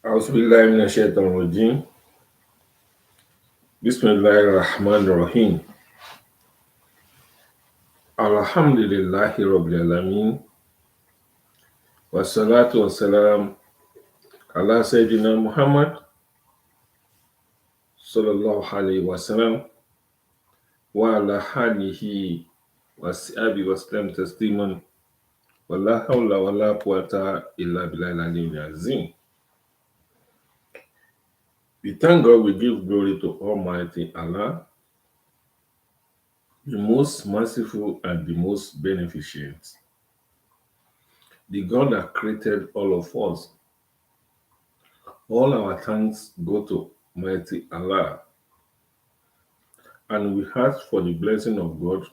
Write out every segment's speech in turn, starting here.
أعوذ بالله من الشيطان الرجيم. بسم الله الرحمن الرحيم. الحمد لله رب العالمين والصلاة والسلام على سيدنا محمد صلى الله عليه وسلم وعلى آله وصحبه وسلم تسليما ولا حول ولا قوة إلا بالله العلي العظيم. We thank God, we give glory to Almighty Allah, the most merciful and the most beneficent, the God that created all of us. All our thanks go to mighty Allah, and we ask for the blessing of God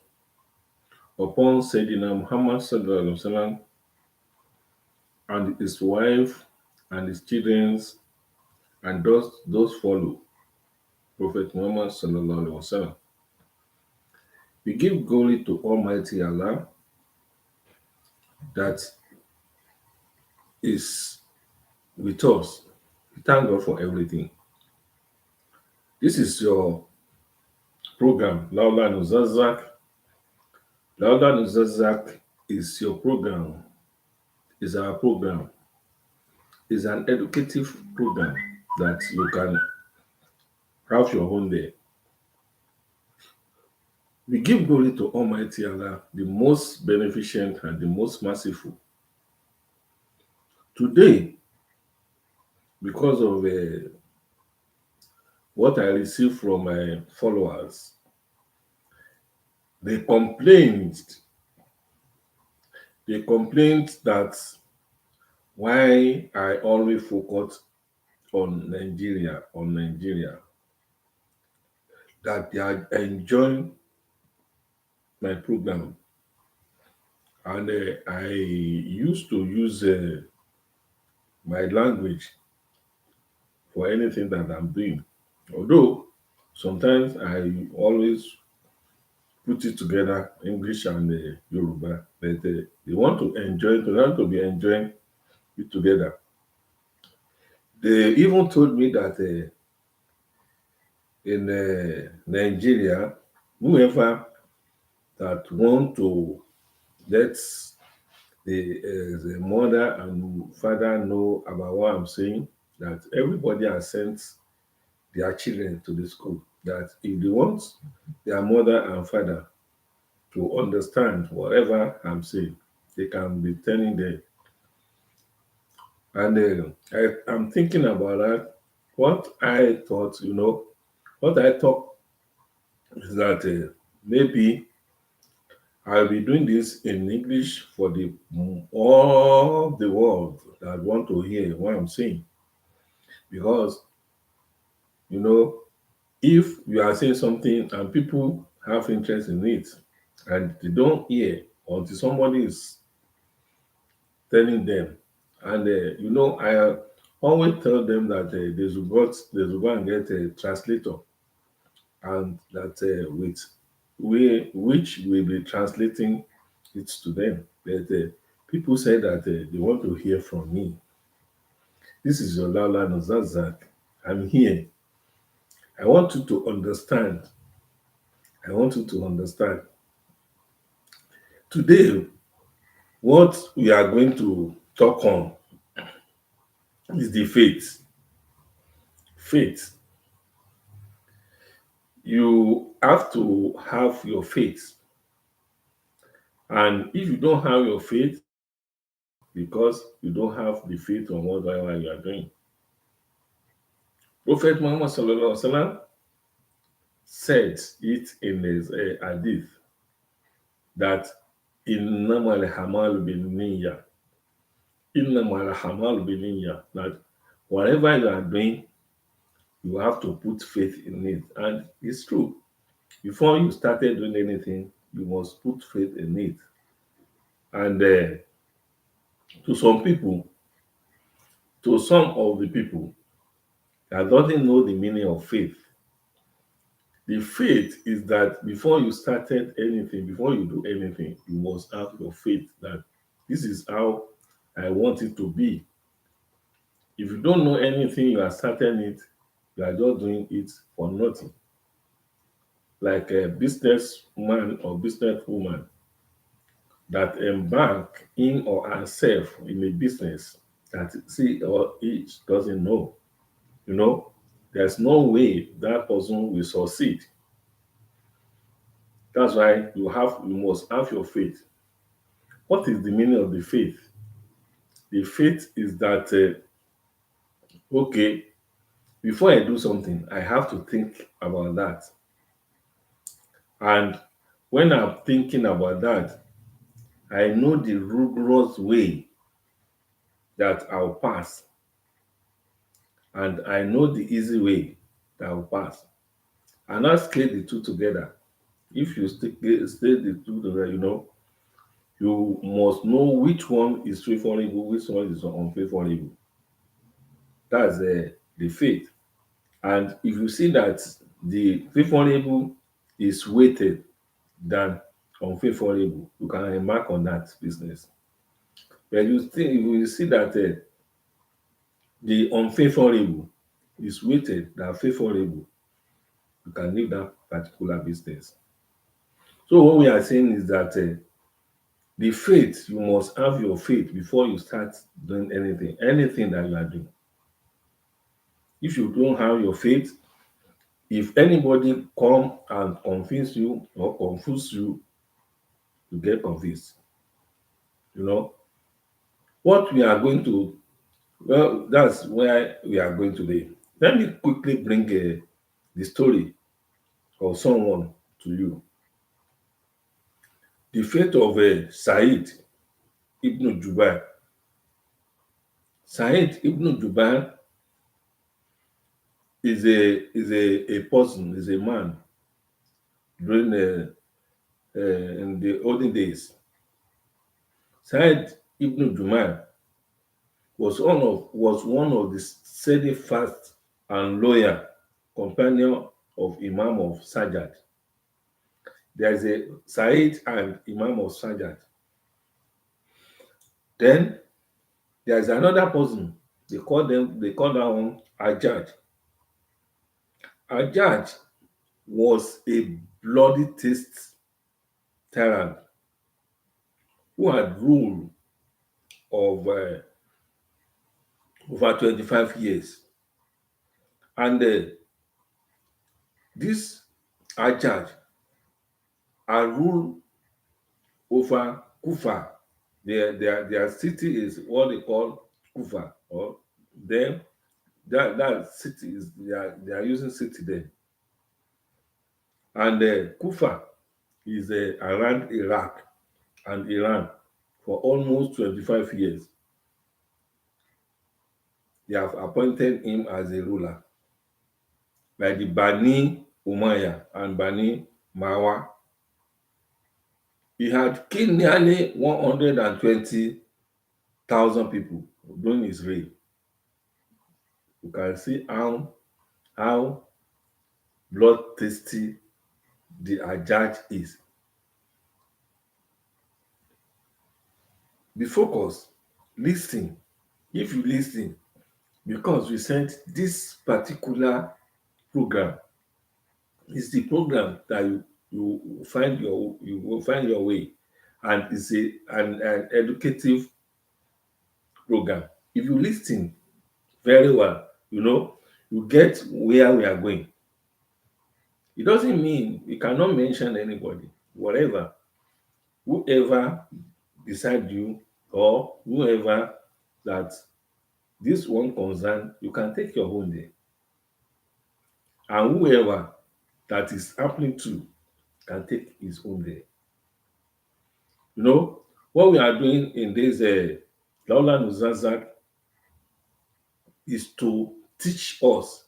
upon Sayyidina Muhammad sallallahu alaihi wasallam and his wife and his children and those follow Prophet Muhammad sallallahu alaihi wasallam. We give glory to Almighty Allah that is with us. We thank God for everything. This is your program, Laula Nuzazak. Laula Nuzazak is your program, is our program, is an educative program that you can have your own day. We give glory to Almighty Allah, the most beneficent and the most merciful. Today, because of what I received from my followers, they complained. They complained that why I always focus on Nigeria, that they are enjoying my program. And I used to use my language for anything that I'm doing. Although sometimes I always put it together, English and Yoruba, but they want to enjoy, they want to be enjoying it together. They even told me that in Nigeria, whoever that want to let the mother and father know about what I'm saying, that everybody has sent their children to the school. That if they want their mother and father to understand whatever I'm saying, they can be telling them. And I'm thinking about that. What I thought, what I thought is that maybe I'll be doing this in English for the all the world that want to hear what I'm saying. Because, you know, if you are saying something and people have interest in it and they don't hear until somebody is telling them, and I always tell them that they should go and get a translator, and that which will be translating it to them. But people say that they want to hear from me. This is your Lala Nozazak. I'm here. I want you to understand. I want you to understand. Today, what we are going to talk on is the faith. Faith. You have to have your faith. And if you don't have your faith, because you don't have the faith on whatever you are doing. Prophet Muhammad sallallahu alaihi wasallam said it in his hadith that innamal hamal bin niyya, innamal hamal bin niyya, that whatever you are doing, you have to put faith in it. And it's true. Before you started doing anything, you must put faith in it. And to some people, to some of the people that doesn't know the meaning of faith, The faith is that before you started anything, before you do anything, you must have your faith that this is how I want it to be. If you don't know anything, you are starting it, you are just doing it for nothing. Like a businessman or businesswoman that embark in or herself in a business that she or he doesn't know, you know, there's no way that person will succeed. That's why you must have your faith. What is the meaning of the faith? The faith is that okay, before I do something, I have to think about that. And when I'm thinking about that, I know the rigorous way that I'll pass, and I know the easy way that I'll pass. And I scale the two together. If you stay the two together, you must know which one is favorable, which one is unfavorable. That's the faith. And if you see that the favorable is weighted than unfavorable, you can remark on that business. But if you see that the unfavorable is weighted than favorable, you can leave that particular business. So what we are saying is that the faith, you must have your faith before you start doing anything that you are doing. If you don't have your faith, if anybody come and convince you or confuse you, you get confused. You know what we are going to. Well, that's where we are going today. Let me quickly bring the story of someone to you. The fate of Saheed Ibn Jubair. Saheed Ibn Jubair is a person, is a man during in the olden days. Saheed Ibn Jubair was one of the steadfast and loyal companion of Imam of Sajjad. There is a Saheed and Imam of Sajjad. Then there is another person. They call that one Ajaj. Ajaj was a bloody taste tyrant who had ruled of over 25 years. And this Ajaj had ruled over Kufa. Their city is what they call Kufa. Or then that city is they are using city there. And Kufa is around Iraq and Iran for almost 25 years. They have appointed him as a ruler by the Bani Umayya and Bani Marwa. He had killed nearly 120,000 people during his reign. You can see how bloodthirsty the Hajjaj is. Be focused, listen. If you listen, because we sent this particular program, is the program that you will find your way, and it's an educative program. If you listen very well, you get where we are going. It doesn't mean we cannot mention anybody, whatever, whoever beside you or whoever that this one concern, you can take your own there. And whoever that is happening to can take his own there. What we are doing in this Laula Nuzazak is to teach us,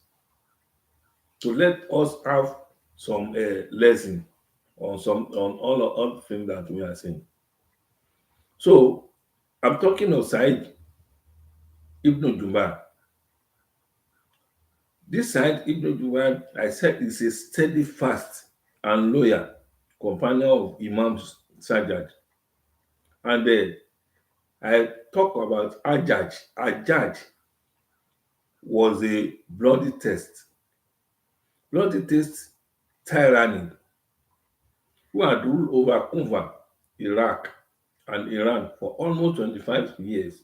to let us have some lesson on all the things that we are saying. So I'm talking of Said Ibn Jumba. This side, Ibn Jubair, I said, is a steadfast and loyal companion of Imam Sajjad. And I talk about Ajaj. Ajaj was a bloody test tyranny who had ruled over Kufa, Iraq, and Iran for almost 25 years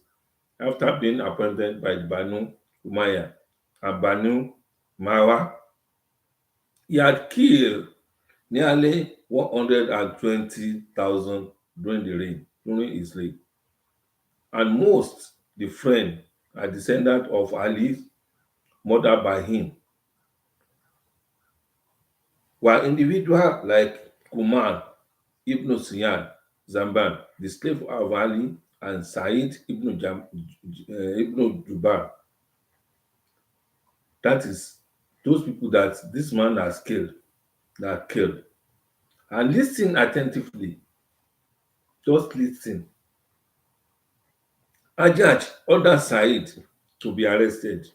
after being appointed by Banu Umayyah and Banu Marwa. He had killed nearly 120,000 during the reign, during his reign, and most, the friend, are descendants of Ali, murdered by him, while individuals like Kumar, Ibn Siyad, Zamban, the slave of Ali, and Saheed Ibn Jubair, that is, those people that this man has killed, that killed. And listen attentively, just listen. Ajaj ordered Saheed to be arrested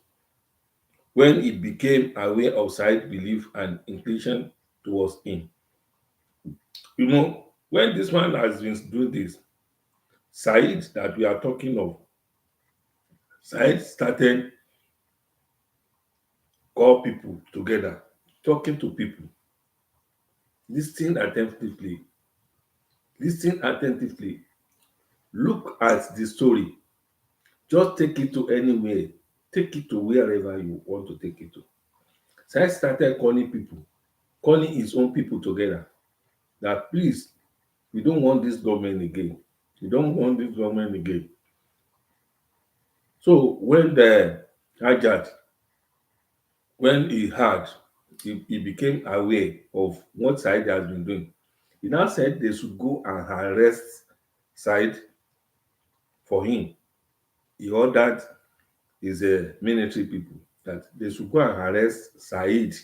when he became aware of Saheed's belief and inclination towards him. You know, when this man has been doing this, Saheed that we are talking of, Saheed started call people together, talking to people. Listen attentively. Listen attentively. Look at the story. Just take it to anywhere. Take it to wherever you want to take it to. Saheed started calling people, calling his own people together. That please, we don't want this government again. We don't want this government again. So when the Hajjat, when he heard, he became aware of what Said has been doing. He now said they should go and arrest Said for him. He ordered his military people that they should go and arrest Said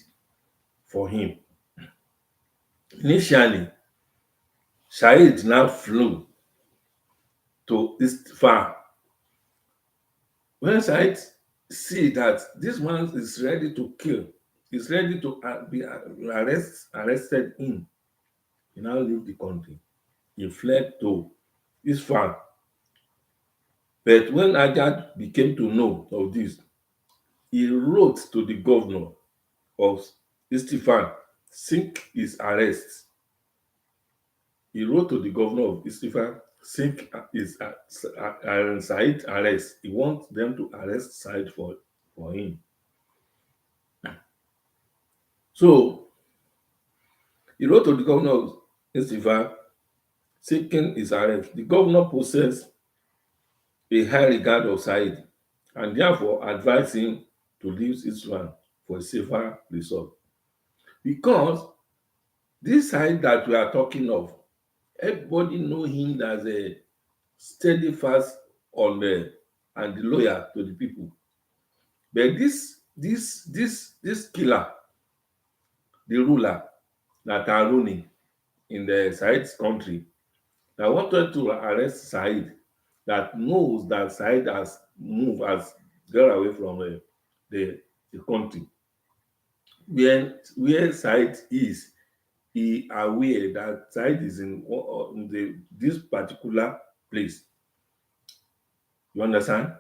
for him. Initially, Said now flew to Isfahan. When Said see that this man is ready to kill, is ready to be arrested him, he now leave the country. He fled to Isfahan. But when Ajad became to know of this, he wrote to the governor of Isfahan, seek his arrest. He wrote to the governor of Isfahan, seek his Said arrest. He wants them to arrest Said for him. So he wrote to the governor of Isfahan, seeking his arrest. The governor possessed a high regard of Said and therefore advised him to leave Isfahan for a safer resort. Because this Said that we are talking of, everybody know him as a steadfast on the and loyal to the people. But this killer, the ruler that are ruling in the Said's country, that wanted to arrest Said, that knows that Said has moved, has got away from the country. Where Said is, he aware that Said is in this particular place. You understand?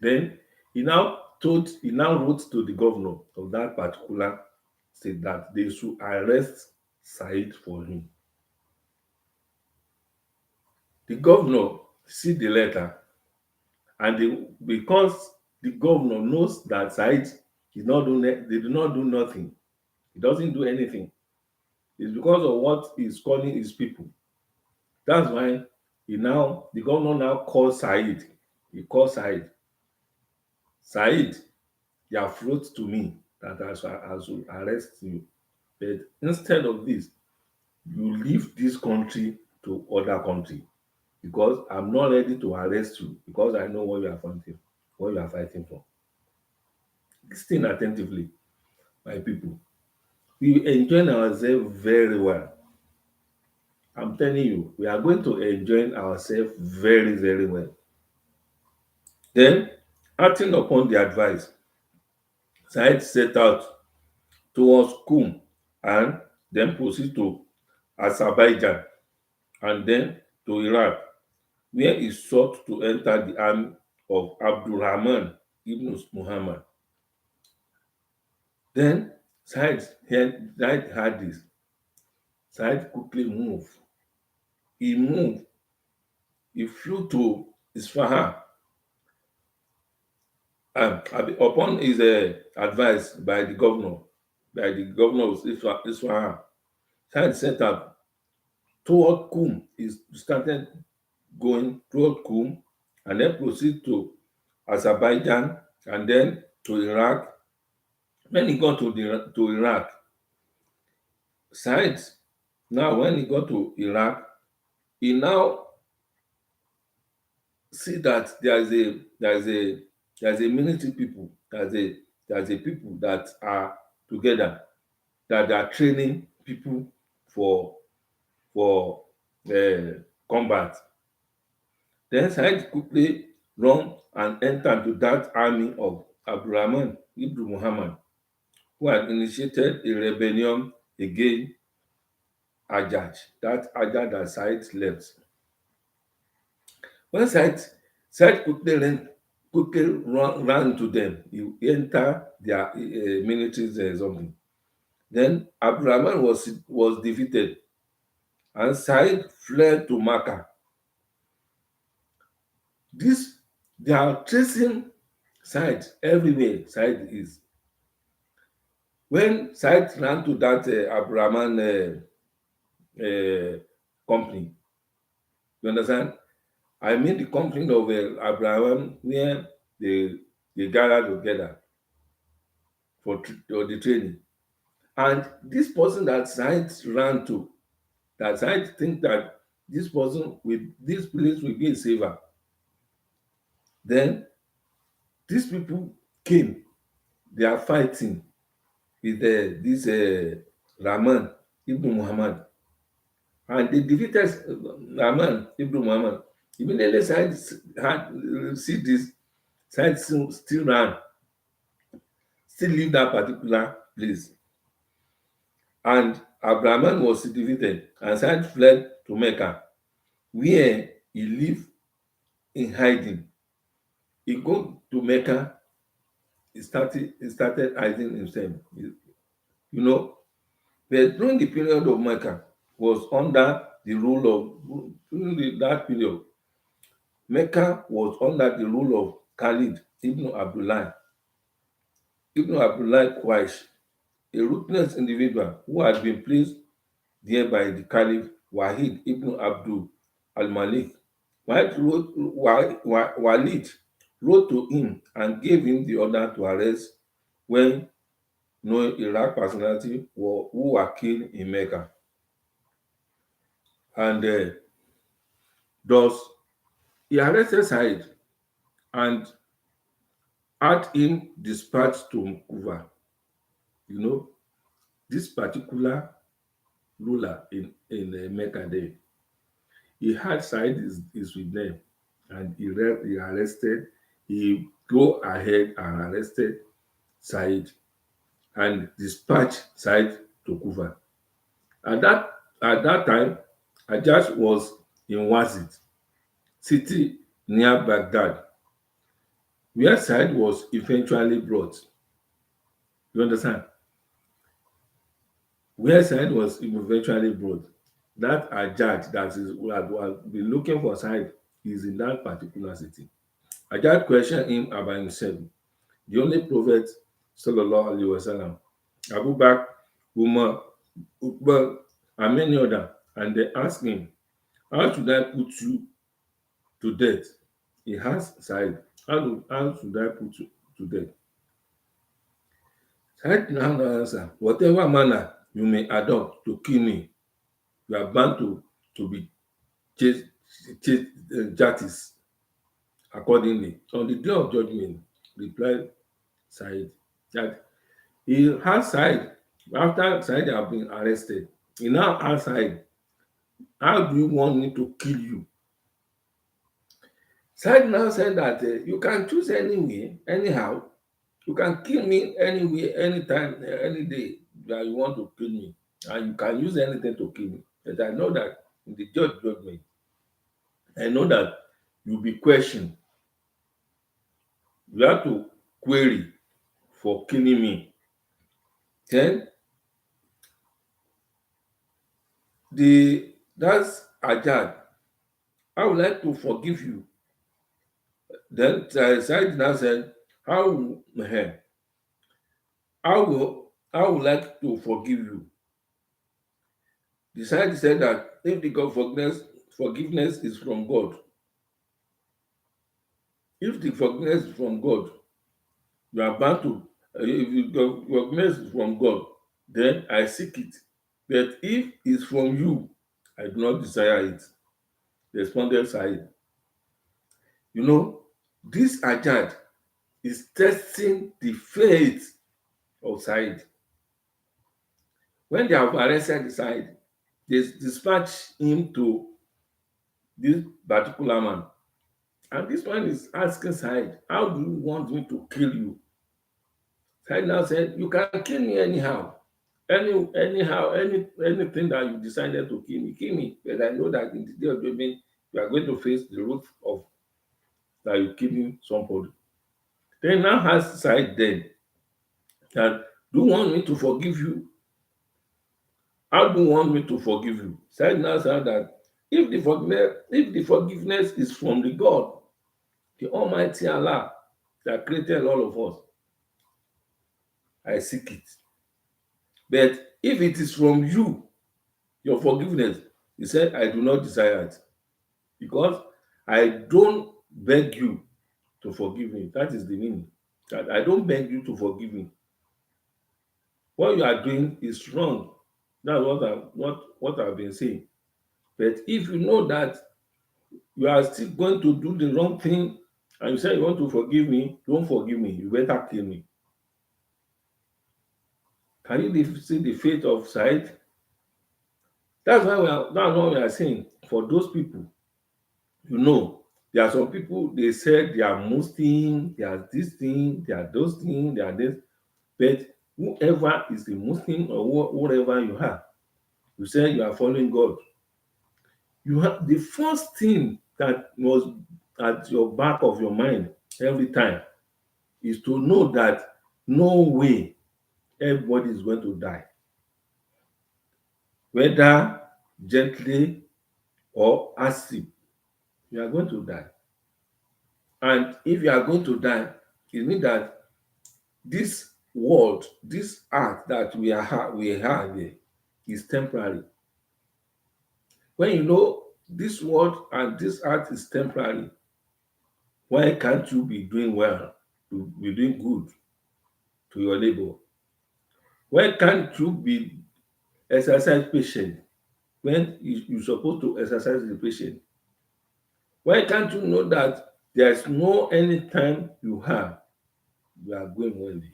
Then he now wrote to the governor of that particular state that they should arrest Said for him. The governor see the letter, and because the governor knows that Said they do not do nothing. He doesn't do anything. It's because of what he's calling his people. That's why the governor now calls Said. He calls Said. Said, you have wrote to me that I should arrest you. But instead of this, you leave this country to other country because I'm not ready to arrest you because I know what you are fighting for. Listen attentively, my people. We enjoy ourselves very well. I'm telling you, we are going to enjoy ourselves very, very well. Then, acting upon the advice, Said set out towards Qum and then proceed to Azerbaijan and then to Iraq, where he sought to enter the army of Abdurrahman ibn Muhammad. Then Said had this. Said quickly moved. He moved. He flew to Isfahan and upon his advice by the governor of Isfahan, Said set out toward Qum. He started going toward Qum and then proceed to Azerbaijan and then to Iraq. When he got to Iraq, Said now when he got to Iraq, he now see that there's a military people, there's a people that are together, that are training people for for combat. Then Said quickly run and enter into that army of Abdurrahman ibn Muhammad, who had initiated a rebellion against Hajjaj that Said left. When Said ran to them, he entered their military something. Then Abdurrahman was defeated and Said fled to Makkah. This they are tracing Said everywhere. Said is when Said ran to that Abdurrahman company. You understand? I mean the company of Abraham where they they gather together for the training. And this person that Said ran to, that Said think that this place will be a saver. Then these people came, they are fighting with this Rahman Ibn Muhammad, and they defeated Rahman Ibn Muhammad. Immediately Said had see this, Said still ran, still leave that particular place. And Abraham was defeated and Said fled to Mecca, where he lived in hiding. He go to Mecca, he started hiding himself. You know, but during the period of Mecca was under the rule of that period, Mecca was under the rule of Khalid Ibn Abdullah Quraish, a ruthless individual who had been placed there by the Caliph Wahid ibn Abdul al-Malik. Walid wrote to him and gave him the order to arrest when no Iraq personality who were killed in Mecca. And thus he arrested Said and had him dispatched to Kufa. You know, this particular ruler in Mecca there, he had Said is with them and he arrested, he go ahead and arrested Said and dispatched Said to Kufa. At that at that time, Hajjaj was in Wazid, city near Baghdad, where Said was eventually brought. You understand? Where Said was eventually brought. That Hajjaj that was been looking for Said is in that particular city. Hajjaj questioned him about himself, the only prophet sallallahu alaihi wasallam, Abu Bakr, Umar, Uqba, and many others, and they asked him, "How should I put you to death?" He asked Said, how should I put you to death?" Said now answer, "Whatever manner you may adopt to kill me, you are bound to be chased, justice accordingly. On the day of judgment," replied Said. That he asked Said, after Said had been arrested, he now asked Said, "How do you want me to kill you?" Said now said that you can choose any way, anyhow. You can kill me anywhere, anytime, any day that you want to kill me. And you can use anything to kill me. But I know that in the judgment, I know that you'll be questioned. You have to query for killing me. Then that's Ajad. I would like to forgive you. Then Saheed now said, I would like to forgive you. The Saheed said that if the God forgiveness is from God, if the forgiveness is from God, you are bound to, if the forgiveness is from God, then I seek it. But if it's from you, I do not desire it. Responded Saheed. You know, this Ajad is testing the faith of Saheed. When they have arrested Saheed, they dispatch him to this particular man. And this one is asking Saheed, how do you want me to kill you? Saheed now said, you can kill me anyhow. Anything that you decided to kill me. But I know that in the day of judgment, you are going to face the root of that you killing somebody. Then now ask Saheed then that, do you want me to forgive you? How do you want me to forgive you? Said now said that if the forgiveness is from the God, the Almighty Allah that created all of us, I seek it. But if it is from you, your forgiveness, he said, I do not desire it. Because I don't beg you to forgive me. That is the meaning. That I don't beg you to forgive me. What you are doing is wrong. That's what I've been saying. But if you know that you are still going to do the wrong thing and you say you want to forgive me, don't forgive me. You better kill me. Can you see the fate of Said? That's what we are saying. For those people, you know, there are some people they said they are Muslim, they are this thing, they are those things, they are this. But whoever is a Muslim or whatever you are, you say you are following God. You have the first thing that was at your back of your mind every time is to know that no way everybody is going to die, whether gently or harshly, you are going to die. And if you are going to die, it means that this world, this earth that we have here is temporary. When you know this world and this earth is temporary, why can't you be doing well, to be doing good to your neighbor? Why can't you be exercise patient when you're supposed to exercise the patient? Why can't you know that there's no any time you have, you are going one day?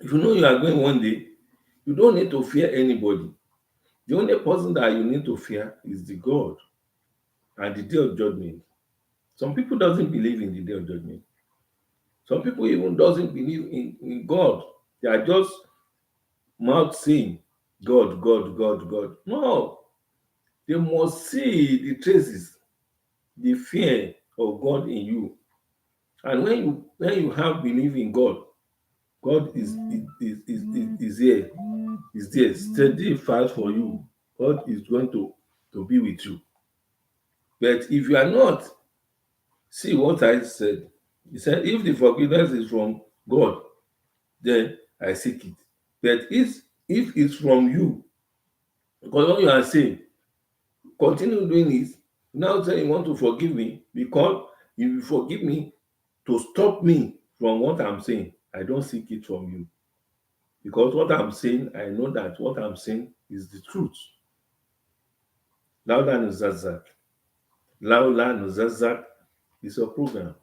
If you know you are going one day, you don't need to fear anybody. The only person that you need to fear is the God and the day of judgment. Some people doesn't believe in the day of judgment. Some people even doesn't believe in God. They are just mouth saying God, God, God, God. No, they must see the traces, the fear of God in you. And when you have belief in God, God is here, is there, steady fast for you. God is going to be with you. But if you are not, see what I said. He said, if the forgiveness is from God, then I seek it. But if it's from you, because what you are saying, continue doing it. Now say you want to forgive me because if you forgive me to stop me from what I'm saying, I don't seek it from you. Because what I'm saying, I know that what I'm saying is the truth. Laula Nuzazak. Laula Nuzazak is your program.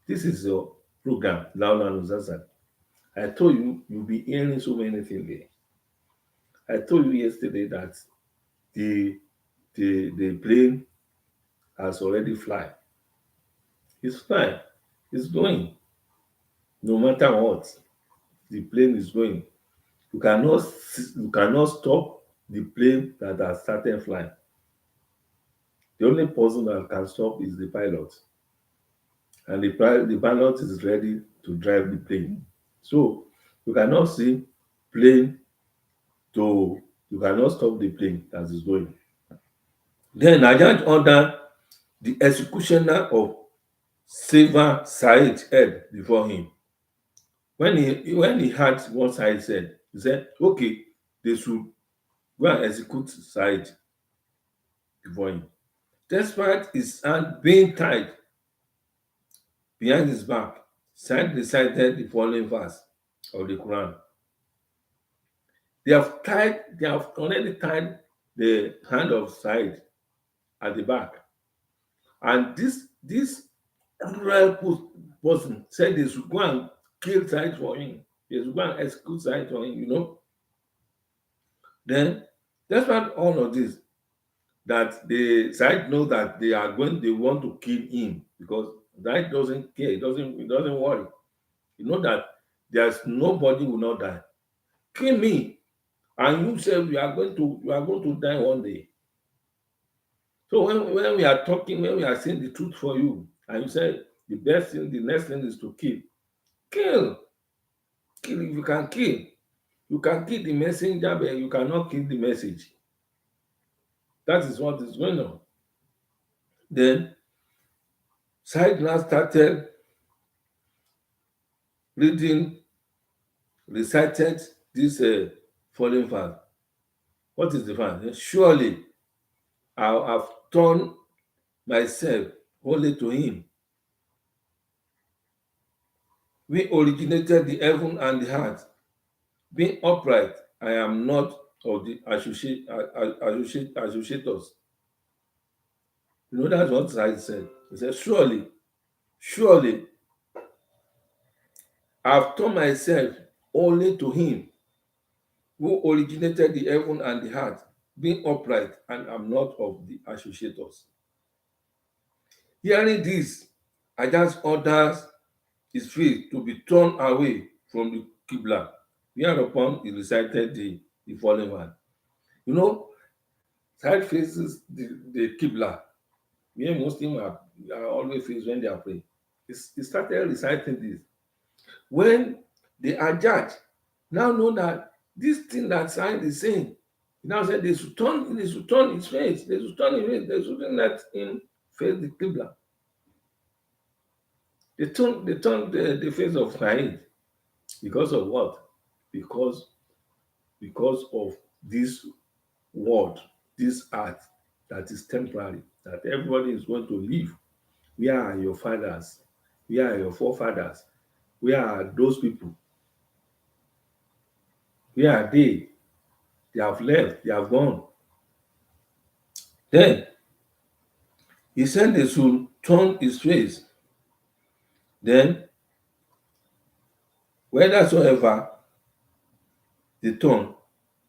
This is your program, Laula Nuzazak. I told you you'll be hearing so many things there. I told you yesterday that the the plane has already fly. It's flying. It's going. No matter what the plane is going, you cannot stop the plane that has started flying. The only person that can stop is the pilot, and the pilot is ready to drive the plane. So you cannot see plane to you cannot stop the plane that is going. Then I just order the executioner of Saver Saheed head before him. When he had what Saheed said, he said, okay, they should go and execute Saheed before him. Despite his hand being tied behind his back, Saheed recited the following verse of the Quran. They have already tied the hand of Saheed at the back. And this cruel person said they should go and kill Saheed for him. They should go and execute Saheed for him. Then, despite all of this, that the side know that they want to kill him because Saheed doesn't care, he doesn't worry. You know that there's nobody will not die. Kill me, and you say you are going to die one day. So when we are talking, when we are saying the truth for you, and you say the next thing is to kill. Kill. Kill if you can kill. You can kill the messenger, but you cannot kill the message. That is what is going on. Then Said now started reading, recited this following verse. What is the verse? Surely I have turned myself wholly to him. We originated the heaven and the earth. Being upright, I am not of the associators. That's what Said said. He said, surely, I have turned myself only to him who originated the heaven and the earth, being upright, and am not of the associators. Hearing this, I just orders his face to be turned away from the Qibla. Whereupon he recited the following one. You know, side faces the Qibla, where Muslims are always face when they are praying. He started reciting this. When the Hajjaj now know that this thing that Said is saying, he now said they should turn his face, they should turn his face, they shouldn't let him face the Qibla. They turned the face of Said because of what? Because because of this world, this earth that is temporary, that everybody is going to leave. Where are your fathers? Where are your forefathers? Where are those people? Where are they? They have left, they have gone. Then he said they should turn his face. Then, whethersoever they turn,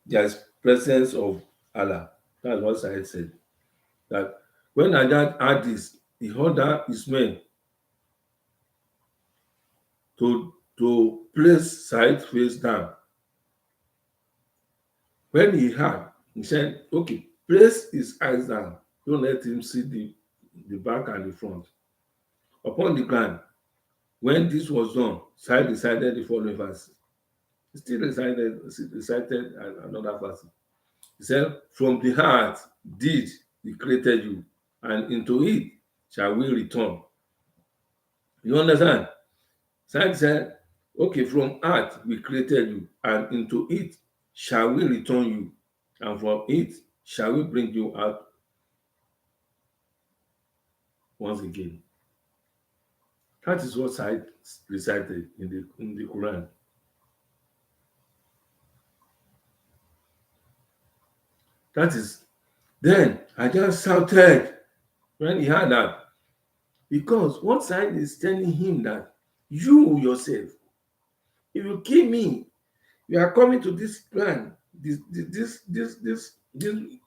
there is presence of Allah. That's what Said said. That when Ajad had this, he ordered his men to place Said face down. When he had, he said, okay, place his eyes down. Don't let him see the back and the front. Upon the ground, when this was done, Said recited the following verse. He still recited another verse. He said, from the heart did he created you, and into it shall we return. You understand? Said said, okay, from earth we created you, and into it shall we return you, and from it shall we bring you out once again. That is what Said recited in the Quran. That is, then I just shouted when he heard that, because one side is telling him that you yourself, if you kill me, you are coming to this plan, this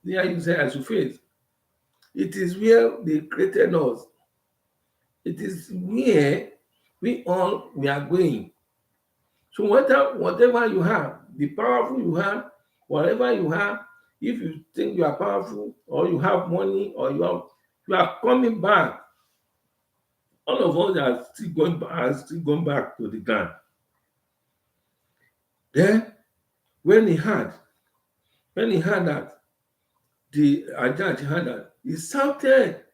where you say I should face. It is where they created us. It is where we are going. So whatever you have, the powerful you have, whatever you have, if you think you are powerful or you have money or you are coming back. All of us are still going back to the ground. Then when he heard, when he heard that, the Ajaj heard that, he shouted,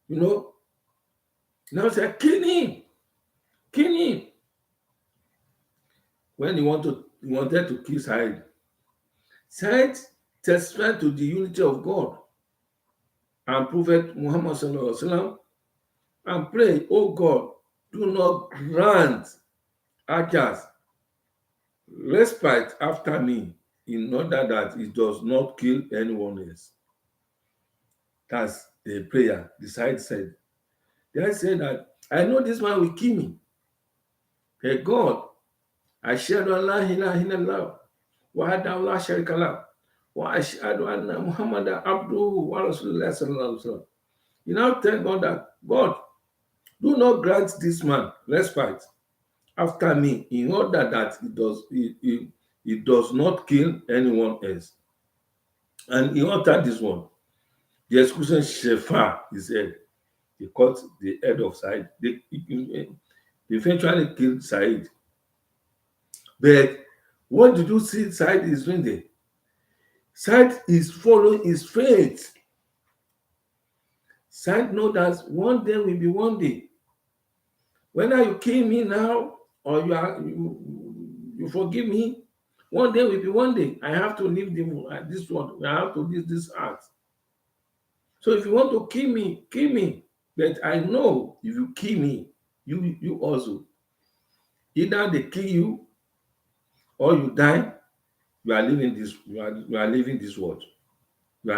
you know, now said, kill him. When he wanted to kill Saheed, Saheed testified to the unity of God and Prophet Muhammad sallallahu alaihi wasallam and pray, oh God, do not grant Ajaz respite after me in order that it does not kill anyone else. That's the prayer. The side said. They said that I know this man will kill me. Hey God, ashhadu an la ilaha illallah wa hadahu la sharika lah wa ashhadu anna Muhammadan abduhu wa rasulullah sallallahu alaihi wasallam. You now tell God that God, do not grant this man respite after me in order that it does not kill anyone else. And he uttered this one. The execution shefa his head. They cut the head of Said. They eventually killed Said. But what did you see Said is doing there? Said is following his faith. Said know that one day will be one day. Whether you kill me now or you forgive me, one day will be one day. I have to leave this world. I have to leave this earth. So if you want to kill me, kill me. But I know if you kill me, you also. Either they kill you or you die, you are leaving this world. You are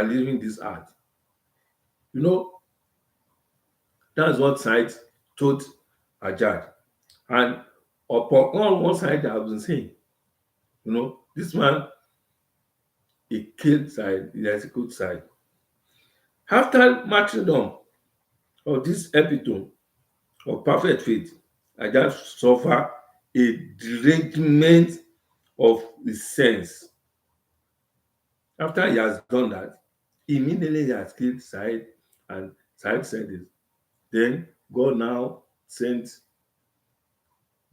leaving this earth. You know, that's what Said told Ajad. And upon all one side I've been saying, this man, he killed Said, he executed Said. After martyrdom of this epitome of perfect faith, Ajad suffered a derangement of his sense. After he has done that, immediately he has killed Said, and Said said this. Then God now sent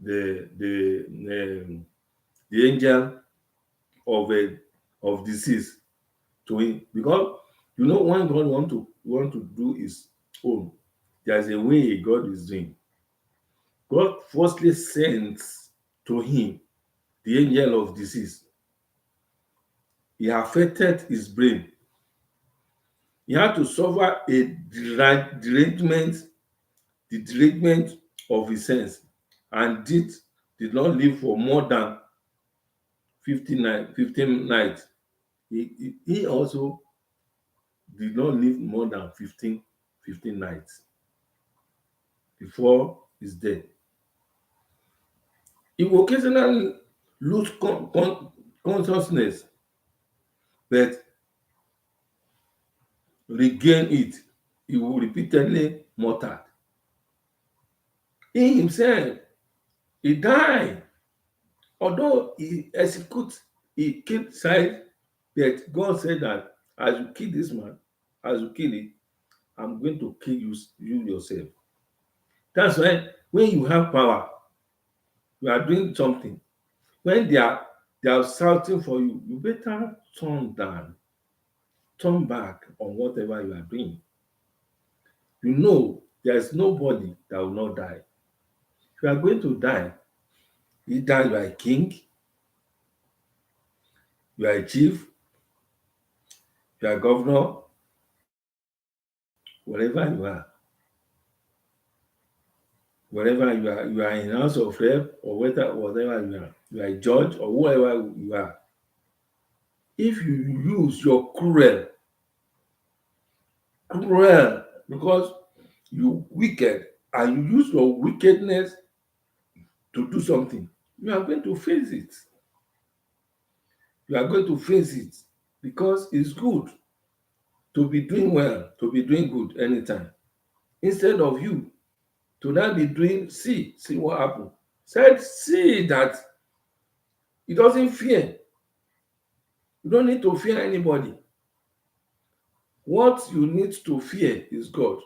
the angel of disease to him, because when God want to do his own, there's a way God is doing. God firstly sends to him the angel of disease. He affected his brain. He had to suffer a derangement of his sense, and did not live for more than 15 nights. He also did not live more than 15 nights before his death. He will occasionally lose consciousness, but regain it. He will repeatedly mutter. He himself, he died. Although he killed Said, but God said that as you kill this man, as you kill it, I'm going to kill you yourself. That's why when you have power, you are doing something. When they are shouting for you, you better turn down, turn back on whatever you are doing. There's nobody that will not die. If you are going to die, either you are a king, you are a chief, you are a governor, wherever you are in House of Rep, or whatever you are a judge, or whoever you are. If you use your cruel, because you wicked, and you use your wickedness to do something, you are going to face it. You are going to face it, because it's good to be doing well, to be doing good anytime, instead of you to now be doing, see what happened. Said, see that he doesn't fear. You don't need to fear anybody. What you need to fear is God.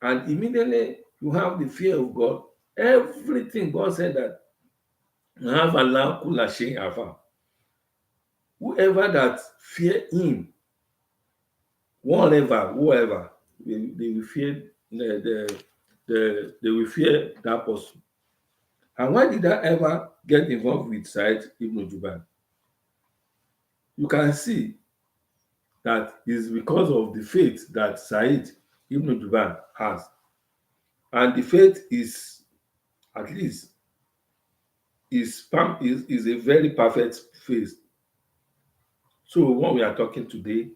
And immediately you have the fear of God. Everything God said that have Allah kula shay afa. Whoever that fear him, whatever, whoever, they will fear they will fear that person. And why did I ever get involved with Said Ibn Jubair? You can see that is because of the faith that Said Ibn Jubair has. And the faith is at least is a very perfect faith. So what we are talking today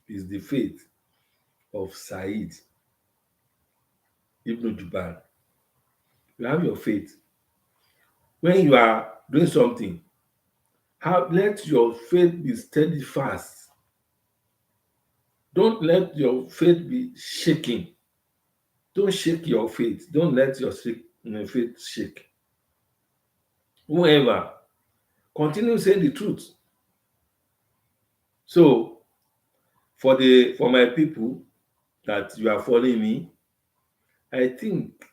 is the faith of Said Ibn Jubair. You have your faith. When you are doing something, let your faith be steadfast. Don't let your faith be shaking. Don't shake your faith. Don't let your faith shake. Whoever, continue saying the truth. So for my people that you are following me, I think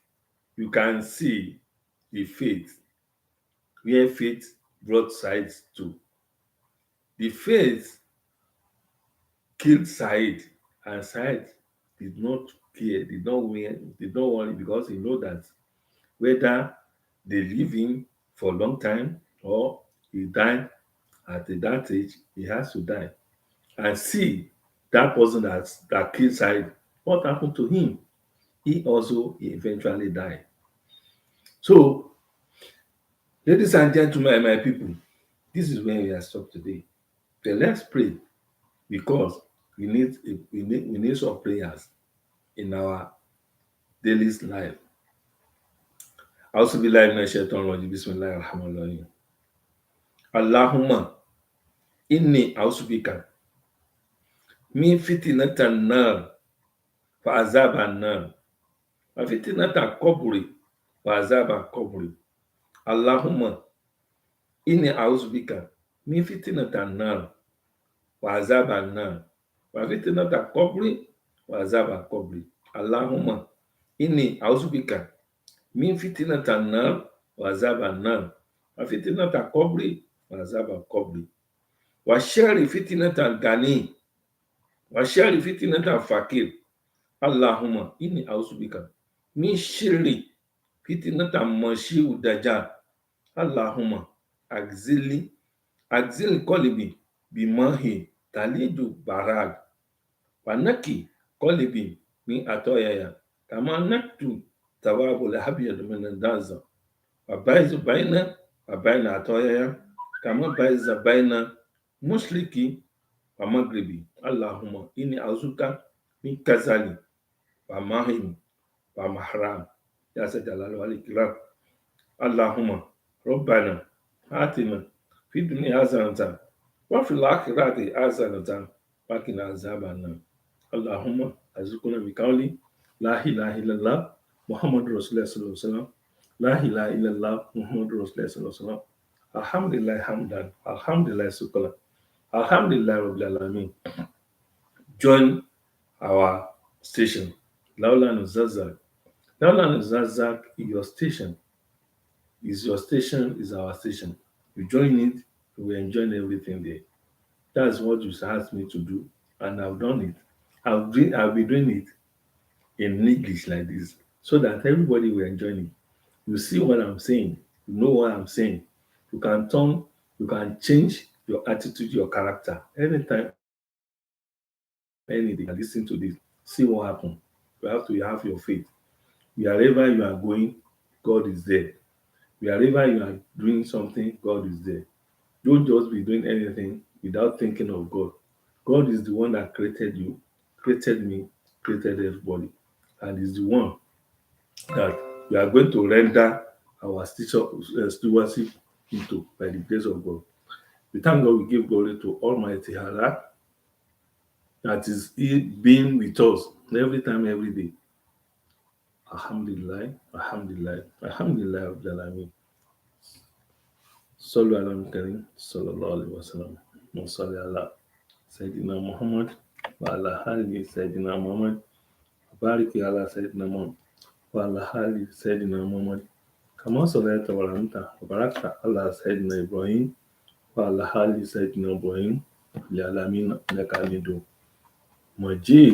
you can see the faith where faith brought sides to. The faith killed Said, and Said did not care, did not worry because he know that whether they leave him for a long time or he died at that age, he has to die. And see that person that killed Said, what happened to him? He eventually died. So, ladies and gentlemen, my people, this is where we are stopped today. Then let's pray because we need some prayers in our daily life. Auzu billahi minash shaitanir rajim. Bismillahir rahmanir rahim. Allahumma inni ausubika min fitnatan nar wa azaban nar wa fitnatan qabri wa azaban qabri. Allahumma inni ausubika min fitnatan nar wa azaban nar wa fitnatan qabri wa azaban qabri. Allahumma inni ausubika min fitnatan nar wa azaban nar wa fitnatan qabri wa azaban qabri. Wa sharri fitnatan gani wa sharri fitnatan fakir. Allahumma inni ausubika min shirri fitnatan mashi'u dajjal. Allahumma agzili agzil qalbi bimahi talidu barad wa naki qalbi min atoyaya kama naktu tawabul habiyad min daza wa baizu baina atoyaya kama baiza baina mushriki wa maghribi. Allahumma inni auzuka min kazali wa mahim wa mahram ya jalal wal ikram. Allahumma rabbana atina fid dunya hasanatan wa fil akhirati hasanatan wa qina azaban nar. Allahumma azukuna bi qawli la ilaha illallah Muhammadur Rasulullah sallallahu alaihi wasallam. La ilaha illallah Muhammadur Rasulullah sallallahu alaihi wasallam. Alhamdulillah hamdan. Alhamdulillah shukran. Alhamdulillah rabbil alamin. Join our station. Laulan Zazak. Laulan Zazak is your station. Is your station, is our station. You join it, you will enjoy everything there. That's what you asked me to do, and I've done it. I'll be doing it in English like this, so that everybody will enjoy it. You see what I'm saying, you know what I'm saying. You can turn, you can change your attitude, your character. Anytime, any day, listen to this, see what happens. You have your faith. Wherever you are going, God is there. Wherever you are doing something, God is there. Don't just be doing anything without thinking of God. God is the one that created you, created me, created everybody, and is the one that we are going to render our stewardship into by the grace of God. We thank God, we give glory to Almighty Allah that is He being with us every time, every day. Alhamdulillah, Alhamdulillah, Alhamdulillah, Rabbil Alamin. صلوا على الكريم صلى الله عليه وسلم وصلي على سيدنا محمد وعلى آل سيدنا محمد وبارك على سيدنا محمد وعلى آل سيدنا محمد كما صليت ورحمت وباركت على سيدنا إبراهيم وعلى آل سيدنا إبراهيم في العالمين إنك حميد مجيد.